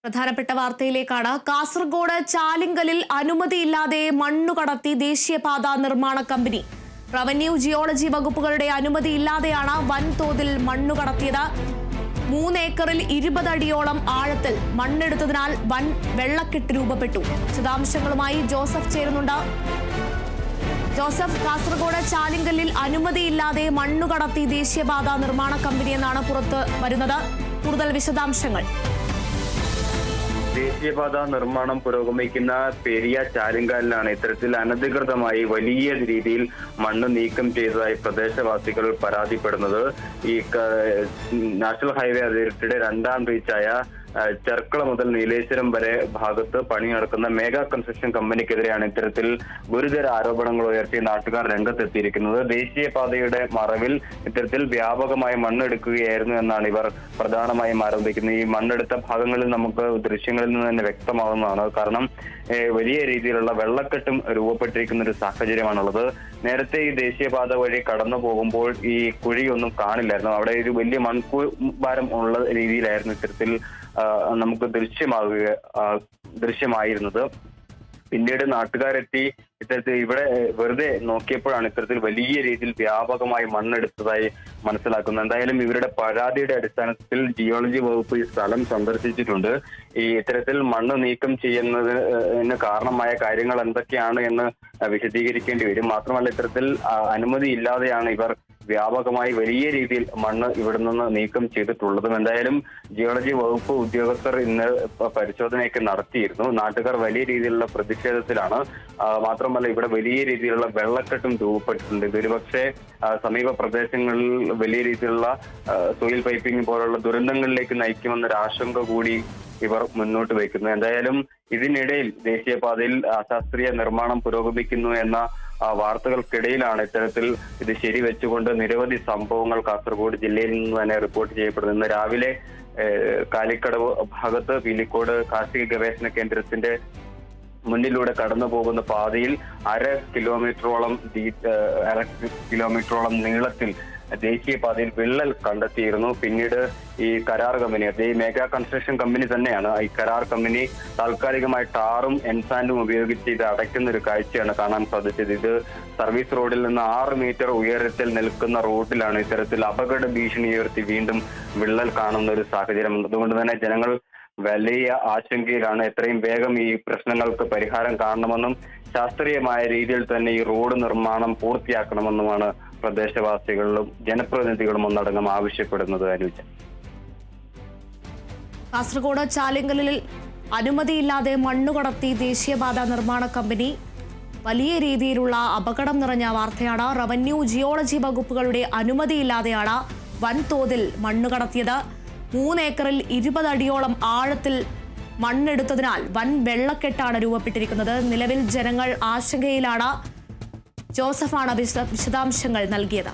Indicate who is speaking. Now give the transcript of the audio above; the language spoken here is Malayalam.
Speaker 1: പ്രധാനപ്പെട്ട വാർത്തയിലേക്കാണ്. കാസർഗോഡ് ചാലിങ്കലിൽ അനുമതിയില്ലാതെ മണ്ണുകടത്തി ദേശീയപാത നിർമ്മാണ കമ്പനി. റവന്യൂ ജിയോളജി വകുപ്പുകളുടെ അനുമതിയില്ലാതെയാണ് വൻതോതിൽ മണ്ണുകടത്തിയത്. 3 ഏക്കറിൽ 20 അടിയോളം ആഴത്തിൽ മണ്ണെടുത്തതിനാൽ വൻ വെള്ളക്കെട്ട് രൂപപ്പെട്ടു. വിശദാംശങ്ങളുമായി ജോസഫ് ചേരുന്നുണ്ട്. ജോസഫ്, കാസർഗോഡ് ചാലിങ്കലിൽ അനുമതിയില്ലാതെ മണ്ണുകടത്തി ദേശീയപാത നിർമ്മാണ കമ്പനി എന്നാണ് പുറത്ത് വരുന്നത്. കൂടുതൽ വിശദാംശങ്ങൾ.
Speaker 2: ദേശീയപാത നിർമ്മാണം പുരോഗമിക്കുന്ന പെരിയ ചാലിങ്കാലിലാണ് ഇത്തരത്തിൽ അനധികൃതമായി വലിയ രീതിയിൽ മണ്ണ് നീക്കം ചെയ്തതായി പ്രദേശവാസികൾ പരാതിപ്പെടുന്നത്. ഈ നാഷണൽ ഹൈവേ അതോറിറ്റിയുടെ 2ാം റീച്ചായ ചെർക്കള മുതൽ നീലേശ്വരം വരെ ഭാഗത്ത് പണി നടക്കുന്ന മെഗാ കൺസ്ട്രക്ഷൻ കമ്പനിക്കെതിരെയാണ് ഇത്തരത്തിൽ ഗുരുതര ആരോപണങ്ങൾ ഉയർത്തി നാട്ടുകാർ രംഗത്തെത്തിയിരിക്കുന്നത്. ദേശീയപാതയുടെ മറവിൽ ഇത്തരത്തിൽ വ്യാപകമായി മണ്ണെടുക്കുകയായിരുന്നു എന്നാണ് ഇവർ പ്രധാനമായും ആരോപിക്കുന്നത്. ഈ മണ്ണെടുത്ത ഭാഗങ്ങളിൽ നമുക്ക് ദൃശ്യങ്ങളിൽ നിന്ന് തന്നെ വ്യക്തമാവുന്നതാണ്. കാരണം വലിയ രീതിയിലുള്ള വെള്ളക്കെട്ടും രൂപപ്പെട്ടിരിക്കുന്ന ഒരു സാഹചര്യമാണുള്ളത്. നേരത്തെ ഈ ദേശീയപാത വഴി കടന്നു പോകുമ്പോൾ ഈ കുഴിയൊന്നും കാണില്ലായിരുന്നു. അവിടെ ഒരു വലിയ മൺകൂഭാരം ഉള്ള രീതിയിലായിരുന്നു ഇത്തരത്തിൽ നമുക്ക് ദൃശ്യമായിരുന്നത്. പിന്നീട് നാട്ടുകാരെത്തി ഇത്തരത്തിൽ ഇവിടെ വെറുതെ നോക്കിയപ്പോഴാണ് ഇത്തരത്തിൽ വലിയ രീതിയിൽ വ്യാപകമായി മണ്ണെടുത്തതായി മനസ്സിലാക്കുന്നത്. എന്തായാലും ഇവരുടെ പരാതിയുടെ അടിസ്ഥാനത്തിൽ ജിയോളജി വകുപ്പ് ഈ സ്ഥലം സന്ദർശിച്ചിട്ടുണ്ട്. ഈ ഇത്തരത്തിൽ മണ്ണ് നീക്കം ചെയ്യുന്നതിന് കാരണമായ കാര്യങ്ങൾ എന്തൊക്കെയാണ് എന്ന് വിശദീകരിക്കേണ്ടി വരും. മാത്രമല്ല ഇത്തരത്തിൽ അനുമതി ഇല്ലാതെയാണ് ഇവർ വ്യാപകമായി വലിയ രീതിയിൽ മണ്ണ് ഇവിടെ നിന്ന് നീക്കം ചെയ്തിട്ടുള്ളതും. എന്തായാലും ജിയോളജി വകുപ്പ് ഉദ്യോഗസ്ഥർ ഇന്ന് പരിശോധനയൊക്കെ നടത്തിയിരുന്നു. നാട്ടുകാർ വലിയ രീതിയിലുള്ള പ്രതിഷേധത്തിലാണ്. മാത്രമല്ല ഇവിടെ വലിയ രീതിയിലുള്ള വെള്ളക്കെട്ടും രൂപപ്പെട്ടിട്ടുണ്ട്. ഇതൊരുപക്ഷെ സമീപ പ്രദേശങ്ങളിൽ വലിയ രീതിയിലുള്ള സോയിൽ പൈപ്പിംഗ് പോലുള്ള ദുരന്തങ്ങളിലേക്ക് നയിക്കുമെന്നൊരു ആശങ്ക കൂടി ഇവർ മുന്നോട്ട് വയ്ക്കുന്നു. എന്തായാലും ഇതിനിടയിൽ ദേശീയപാതയിൽ അശാസ്ത്രീയ നിർമ്മാണം പുരോഗമിക്കുന്നു എന്ന വാർത്തകൾക്കിടയിലാണ് ഇത്തരത്തിൽ ഇത് ശരിവെച്ചുകൊണ്ട് നിരവധി സംഭവങ്ങൾ കാസർഗോഡ് ജില്ലയിൽ നിന്ന് തന്നെ റിപ്പോർട്ട് ചെയ്യപ്പെടുന്നു. ഇന്ന് രാവിലെ കാലിക്കടവ് ഭാഗത്ത് പീലിക്കോട് കാർഷിക ഗവേഷണ കേന്ദ്രത്തിന്റെ മുന്നിലൂടെ കടന്നു പോകുന്ന പാതയിൽ 1/2 കിലോമീറ്ററോളം നീളത്തിൽ ദേശീയപാതയിൽ വിള്ളൽ കണ്ടെത്തിയിരുന്നു. പിന്നീട് ഈ കരാർ കമ്പനി, അത് ഈ മെഗാ കൺസ്ട്രക്ഷൻ കമ്പനി തന്നെയാണ്. ഈ കരാർ കമ്പനി താൽക്കാലികമായി ടാറും എൻസാൻഡും ഉപയോഗിച്ച് ഇത് അടയ്ക്കുന്ന ഒരു കാഴ്ചയാണ് കാണാൻ സാധിച്ചത്. ഇത് സർവീസ് റോഡിൽ നിന്ന് 6 മീറ്റർ ഉയരത്തിൽ നിൽക്കുന്ന റോഡിലാണ് ഇത്തരത്തിൽ അപകട ഭീഷണി ഉയർത്തി വീണ്ടും വിള്ളൽ കാണുന്ന ഒരു സാഹചര്യം. അതുകൊണ്ട് തന്നെ ജനങ്ങൾ വലിയ ആശങ്കയിലാണ്. എത്രയും വേഗം ഈ പ്രശ്നങ്ങൾക്ക് പരിഹാരം കാണണമെന്നും ശാസ്ത്രീയമായ രീതിയിൽ തന്നെ ഈ റോഡ് നിർമ്മാണം പൂർത്തിയാക്കണമെന്നുമാണ് പ്രദേശവാസികളും ജനപ്രതിനിധികളും ഒന്നടങ്കം ആവശ്യപ്പെടുന്നത്. അനുജ,
Speaker 1: കാസർഗോഡ് ചാലിങ്കലിൽ അനുമതിയില്ലാതെ മണ്ണുകടത്തി ദേശീയപാത നിർമ്മാണ കമ്പനി. വലിയ രീതിയിലുള്ള അപകടം നിറഞ്ഞ വാർത്തയാണ്. റവന്യൂ ജിയോളജി വകുപ്പുകളുടെ അനുമതിയില്ലാതെയാണ് വൻതോതിൽ മണ്ണുകടത്തിയത്. 3 ഏക്കറിൽ 20 അടിയോളം ആഴത്തിൽ മണ്ണെടുത്തതിനാൽ വൻ വെള്ളക്കെട്ടാണ് രൂപപ്പെട്ടിരിക്കുന്നത്. നിലവിൽ ജനങ്ങൾ ആശങ്കയിലാണ്. ജോസഫാണ് വിശദാംശങ്ങൾ നൽകിയത്.